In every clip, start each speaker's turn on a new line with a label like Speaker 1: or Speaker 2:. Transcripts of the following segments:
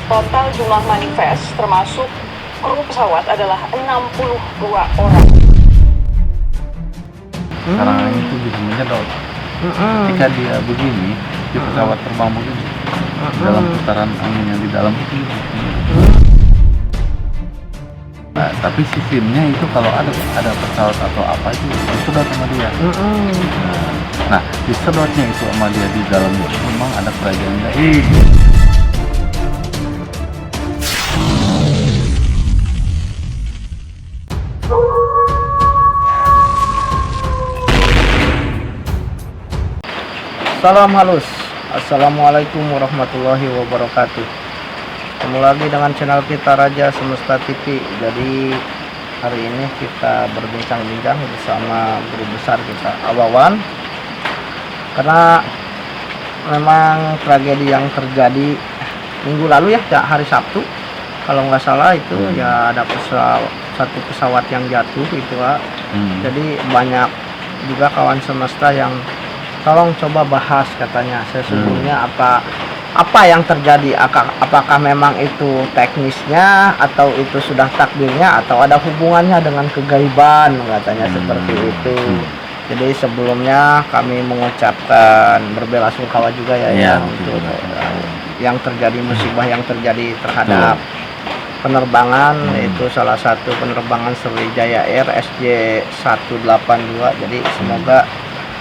Speaker 1: Total jumlah manifest termasuk kru pesawat adalah 62 orang.
Speaker 2: Sekarang itu bisa menyedot. Ketika dia begini, di pesawat terbang begini, dalam putaran angin yang di dalam itu. Nah, tapi sistemnya itu kalau ada pesawat atau apa itu disedot sama dia. Nah, disedotnya itu sama dia di dalamnya memang ada kerajaan gaib.
Speaker 3: Salam halus. Assalamualaikum warahmatullahi wabarakatuh. Ketemu lagi dengan channel kita Raja Semesta TV. Jadi hari ini kita berbincang-bincang bersama guru besar kita Awawan, karena memang tragedi yang terjadi minggu lalu ya, hari Sabtu kalau nggak salah itu ya, ada satu pesawat yang jatuh itu Pak. Jadi banyak juga kawan semesta yang tolong coba bahas, katanya sesungguhnya apa yang terjadi, apakah memang itu teknisnya atau itu sudah takdirnya atau ada hubungannya dengan kegaiban, katanya seperti itu. Jadi sebelumnya kami mengucapkan berbela-sungkawa juga ya, untuk yang terjadi, musibah yang terjadi terhadap penerbangan, yaitu salah satu penerbangan Sriwijaya Air SJ182. Jadi semoga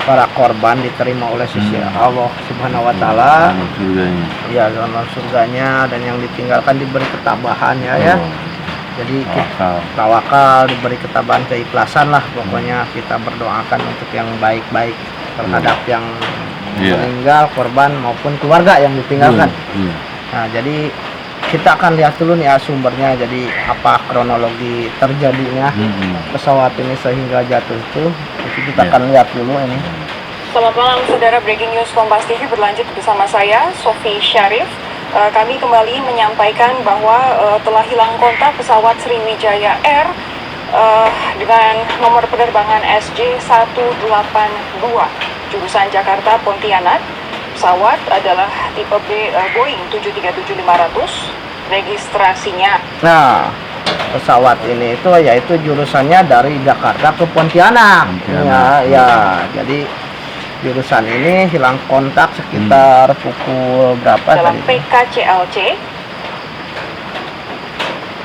Speaker 3: para korban diterima oleh sisi Allah Subhanahu wa Ta'ala, ya, dalam surganya, dan yang ditinggalkan diberi ketabahan ya. Jadi kita tawakal, diberi ketabahan, keikhlasan lah pokoknya. Kita berdoakan untuk yang baik-baik terhadap yang meninggal, korban maupun keluarga yang ditinggalkan. Nah, jadi kita akan lihat dulu nih sumbernya, jadi apa kronologi terjadinya pesawat ini sehingga jatuh itu kita akan lihat dulu ini.
Speaker 1: Selamat malam saudara, breaking news Kompas TV berlanjut bersama saya Sofi Syarif. Kami kembali menyampaikan bahwa telah hilang kontak pesawat Sriwijaya Air dengan nomor penerbangan SJ182 jurusan Jakarta Pontianak. Pesawat adalah tipe Boeing 737-500, registrasinya.
Speaker 3: Nah, pesawat ini itu yaitu jurusannya dari Jakarta ke Pontianak. Ya, jadi jurusan ini hilang kontak sekitar pukul berapa
Speaker 1: dalam
Speaker 3: tadi?
Speaker 1: PKCLC.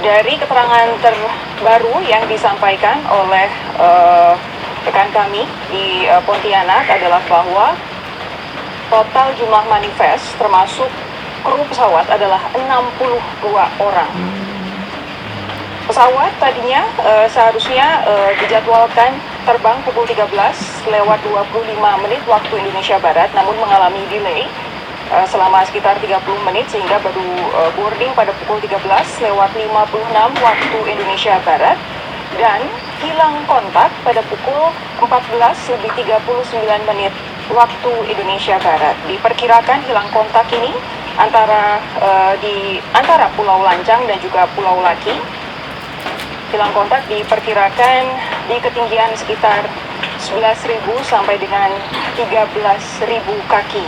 Speaker 1: Dari keterangan terbaru yang disampaikan oleh rekan kami di Pontianak adalah bahwa total jumlah manifest termasuk kru pesawat adalah 62 orang. Pesawat tadinya seharusnya dijadwalkan terbang pukul 13:25 waktu Indonesia Barat, namun mengalami delay selama sekitar 30 menit sehingga baru boarding pada pukul 13:56 waktu Indonesia Barat dan hilang kontak pada pukul 14:39 waktu Indonesia Barat. Diperkirakan hilang kontak ini di antara Pulau Lancang dan juga Pulau Laki. Hilang kontak diperkirakan di ketinggian sekitar 11.000 sampai dengan 13.000 kaki.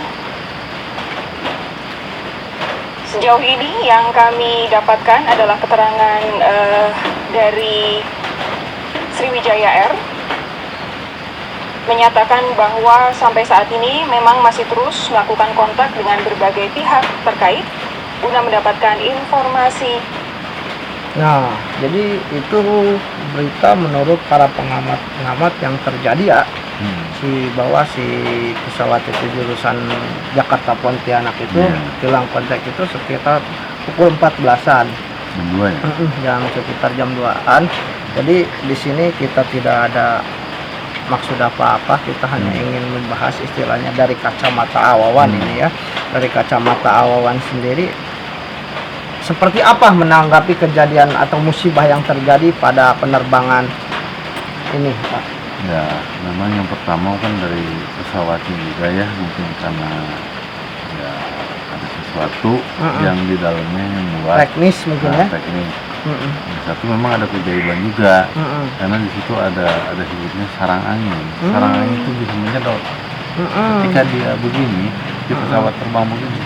Speaker 1: Sejauh ini yang kami dapatkan adalah keterangan dari Sriwijaya Air menyatakan bahwa sampai saat ini memang masih terus melakukan kontak dengan berbagai pihak terkait guna mendapatkan informasi.
Speaker 3: Nah, jadi itu berita menurut para pengamat yang terjadi ya, bahwa si pesawat itu jurusan Jakarta Pontianak itu hilang kontak itu sekitar pukul 14-an. Jam sekitar jam 2-an. Jadi di sini kita tidak ada maksud apa-apa, kita hanya ingin membahas istilahnya dari kacamata Awawan ini ya. Dari kacamata Awawan sendiri, seperti apa menanggapi kejadian atau musibah yang terjadi pada penerbangan ini, Pak?
Speaker 2: Ya, memang yang pertama kan dari pesawatnya juga ya, mungkin karena ya ada sesuatu yang di dalamnya yang buat
Speaker 3: teknis mungkin ya.
Speaker 2: Teknis. Yang satu memang ada kejaiban juga, karena di situ ada sebutnya sarang angin. Sarang angin itu bisa menyedot. Ketika dia begini, di pesawat terbang begini,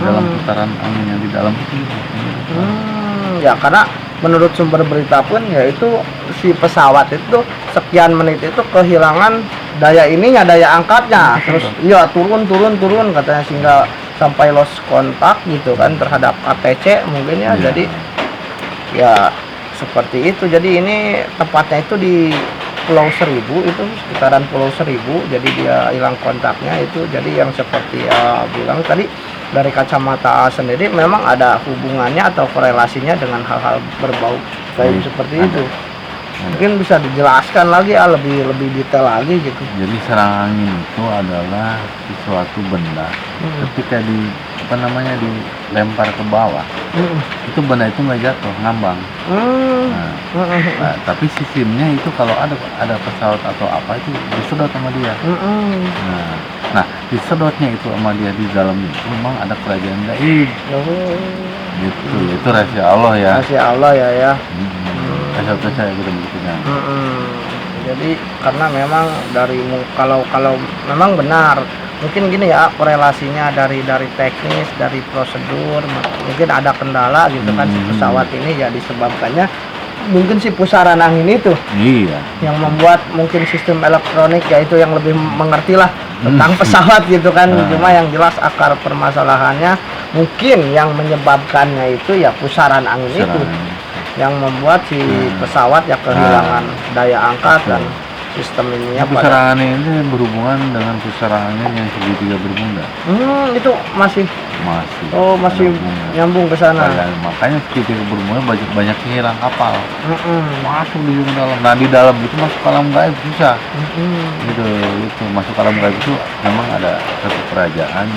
Speaker 2: dalam putaran angin yang di dalam itu.
Speaker 3: Ya karena menurut sumber berita pun yaitu si pesawat itu sekian menit itu kehilangan daya ininya, daya angkatnya, terus ya turun katanya sehingga sampai lost kontak gitu kan terhadap ATC mungkin ya. Jadi ya seperti itu. Jadi ini tepatnya itu di Pulau Seribu, itu sekitaran Pulau Seribu, jadi dia hilang kontaknya itu. Jadi yang seperti bilang tadi dari kacamata sendiri memang ada hubungannya atau korelasinya dengan hal-hal berbau kayak seperti itu. Mungkin bisa dijelaskan lagi lebih detail lagi gitu.
Speaker 2: Jadi serangan angin itu adalah sesuatu benda ketika dilempar ke bawah, itu benda itu nggak jatuh, ngambang. Nah, tapi sistemnya itu kalau ada pesawat atau apa itu disedot sama dia. Nah, disedotnya itu sama dia di dalam itu memang ada kerajaan gaib. Gitu, itu rahasia Allah ya.
Speaker 3: Rahasia Allah ya.
Speaker 2: Saya kita buktikan.
Speaker 3: Jadi karena memang kalau memang benar mungkin gini ya, korelasinya dari teknis, dari prosedur mungkin ada kendala gitu kan si pesawat ini ya, disebabkannya mungkin si pusaran angin itu yang membuat mungkin sistem elektronik yaitu yang lebih mengerti lah tentang pesawat gitu kan. Cuma yang jelas akar permasalahannya mungkin yang menyebabkannya itu ya pusaran angin itu yang membuat si pesawat ya kehilangan daya angkat dan sistem ininya.
Speaker 2: Pusaran angin ini berhubungan dengan pusaran angin yang segitiga bermula.
Speaker 3: Itu masih nyambung ke sana.
Speaker 2: Makanya segitiga bermula banyak hilang kapal. Masuk di dalam. Nah, di dalam itu masuk alam gaib susah. Itu masuk alam gaib itu memang ada satu kerajaan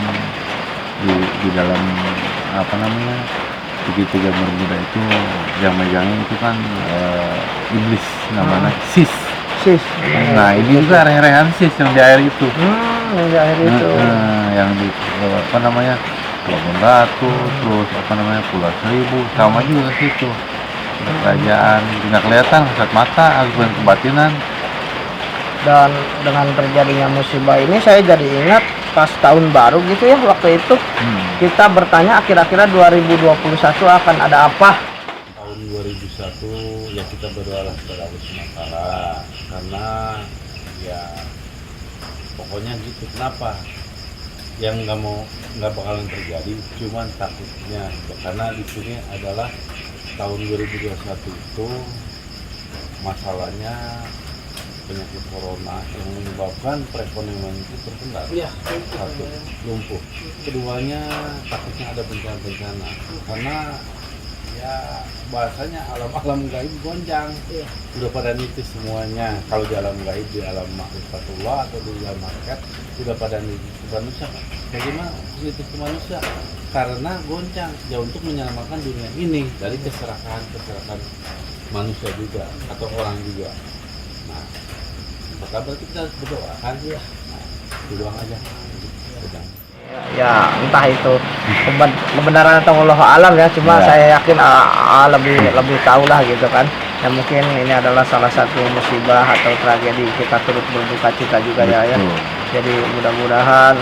Speaker 2: di dalam segitiga bermuda itu yang megangnya itu kan iblis namanya Sis. Nah, ini juga rehan Sis yang di air itu.
Speaker 3: Yang di air itu.
Speaker 2: Yang di Pelabuhan Ratu, terus Pulau Seribu, sama juga ke situ. Kerajaan nggak kelihatan kasat mata, bukan kebatinan.
Speaker 3: Dan dengan terjadinya musibah ini saya jadi ingat pas tahun baru gitu ya, waktu itu kita bertanya kira-kira 2021 akan ada apa.
Speaker 2: Tahun 2001 ya kita berdoa kepada Allah SWT, karena ya pokoknya gitu. Kenapa yang nggak bakalan terjadi, cuman takutnya karena di sini adalah tahun 2021 itu masalahnya penyakit corona yang menyebabkan perekonomian itu tersendat. Satu, lumpuh. Keduanya takutnya ada bencana-bencana karena ya bahasanya alam gaib gonjang. Udah pada nitis semuanya. Kalau di alam gaib, di alam makrifatullah atau di alam market udah pada nitis ke manusia. Bagaimana nitis ke manusia? Karena goncang ya, untuk menyelamatkan dunia ini dari keserakan manusia juga atau orang juga. Nah, maka berarti kita harus berdoa kan ya. Nah, berdoa aja.
Speaker 3: Ya entah itu kebenaran atau Allah alam ya, cuma saya yakin lebih tahu lah gitu kan. Ya mungkin ini adalah salah satu musibah atau tragedi, kita turut berduka cita juga ya. Jadi mudah-mudahan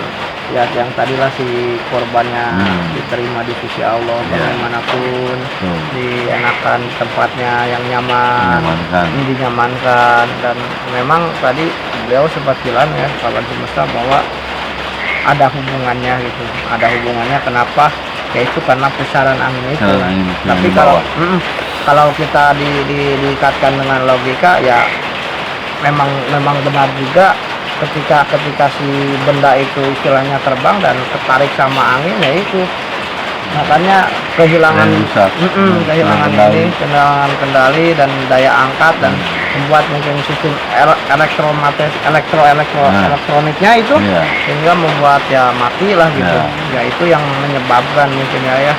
Speaker 3: ya yang tadilah si korbannya diterima di sisi Allah bagaimanapun, dienakan tempatnya yang nyaman, dinyamankan. Dan memang tadi beliau sempat bilang ya, kawan semesta, bahwa ada hubungannya gitu, ada hubungannya. Kenapa? Yaitu karena pusaran angin itu. Tapi kalau kita diikatkan dengan logika ya memang benar juga. Ketika si benda itu istilahnya terbang dan tertarik sama angin, ya itu makanya kehilangan kendali dan daya angkat, dan membuat mungkin sistem elektroniknya itu sehingga membuat ya mati lah gitu. Ya itu yang menyebabkan mungkin ya.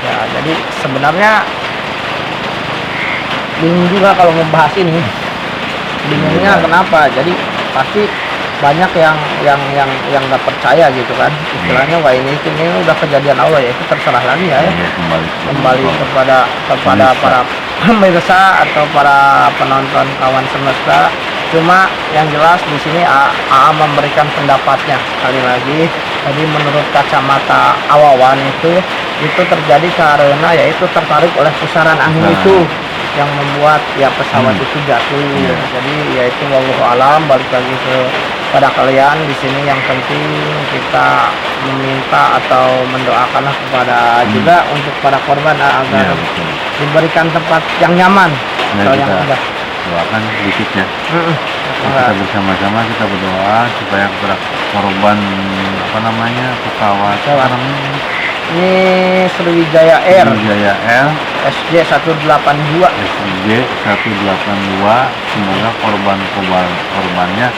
Speaker 3: Ya jadi sebenarnya bingung juga kalau membahas ini. Bingungnya kenapa? Jadi pasti banyak yang nggak percaya gitu kan, istilahnya wah ini udah kejadian Allah ya, itu terserah lagi ya. Kembali kepada para pemirsa atau para penonton kawan semesta Cuma yang jelas di sini AA memberikan pendapatnya. Sekali lagi, tadi menurut kacamata awawan itu terjadi karena yaitu tertarik oleh pusaran angin itu yang membuat ya pesawat itu jatuh. Jadi yaitu wallahu alam, balik lagi pada kalian di sini. Yang penting kita meminta atau mendoakanlah kepada juga untuk para korban agar diberikan tempat yang nyaman atau yang mudah.
Speaker 2: Doakan sedikit ya. Kita bersama-sama kita berdoa supaya kepada korban pesawat
Speaker 3: ini Sriwijaya Air
Speaker 2: Sriwijaya Air
Speaker 3: SJ 182
Speaker 2: semoga korbannya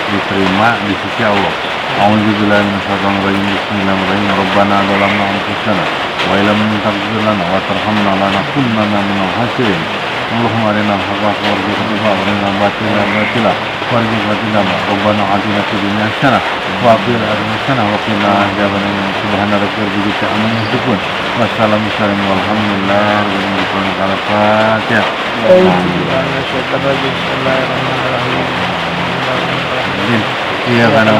Speaker 2: diterima di sisi Allah. A'udzubillahi minasyaitonir rajim. Bismillahirrahmanirrahim. Rabbana zalamna anfusana wa illam taghfir lana wa tarhamna lanakunanna minal khasirin. Allahumma arina al-haqqa warzuqna wa arina al-batila batila warzuqna tinaba. Rabbana atina fid dunya hasanah wa fil akhirati hasanah wa qina adzabannar. Subhana rabbika rabbil izzati amma yasifun wa salamun alhamdulillah rabbil alamin. Iya karena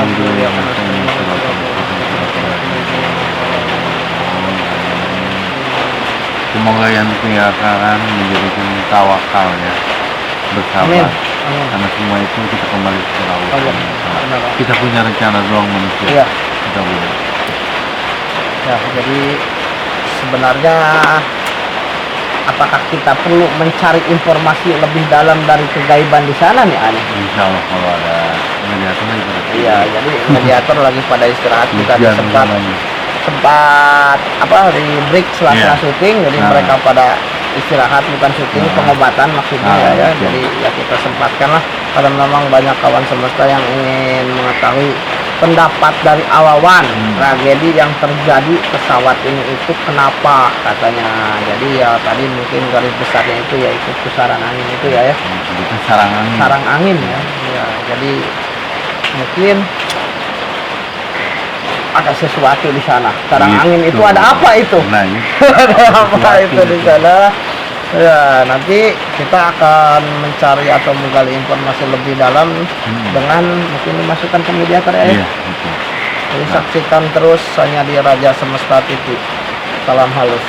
Speaker 2: semoga yang ditinggalkan menjadikan tawakal ya, bersabar. Karena semua itu kita kembali kepada Allah. Kita punya rencana doang manusia. Kita boleh.
Speaker 3: Ya, jadi sebenarnya apakah kita perlu mencari informasi lebih dalam dari kegaiban di sana nih, Ani?
Speaker 2: Insya Allah kalau ada mediator lagi pada
Speaker 3: jadi mediator lagi pada istirahat. Kita sempat di break sela-sela syuting, jadi mereka pada istirahat, bukan syuting, pengobatan maksudnya ya. Jadi ya kita sempatkan lah, karena memang banyak kawan semesta yang ingin mengetahui pendapat dari awawan tragedi yang terjadi pesawat ini itu kenapa katanya. Jadi ya tadi mungkin garis besarnya itu yaitu pusaran angin itu ya. Sarang angin ya. Jadi mungkin ada sesuatu di sana. Sarang angin itu ada apa itu? Ada apa itu di sana? Ya, nanti kita akan mencari atau menggali informasi lebih dalam dengan mungkin dimasukkan ke mediator ya. Jadi saksikan terus hanya di Raja Semesta TV. Salam halus.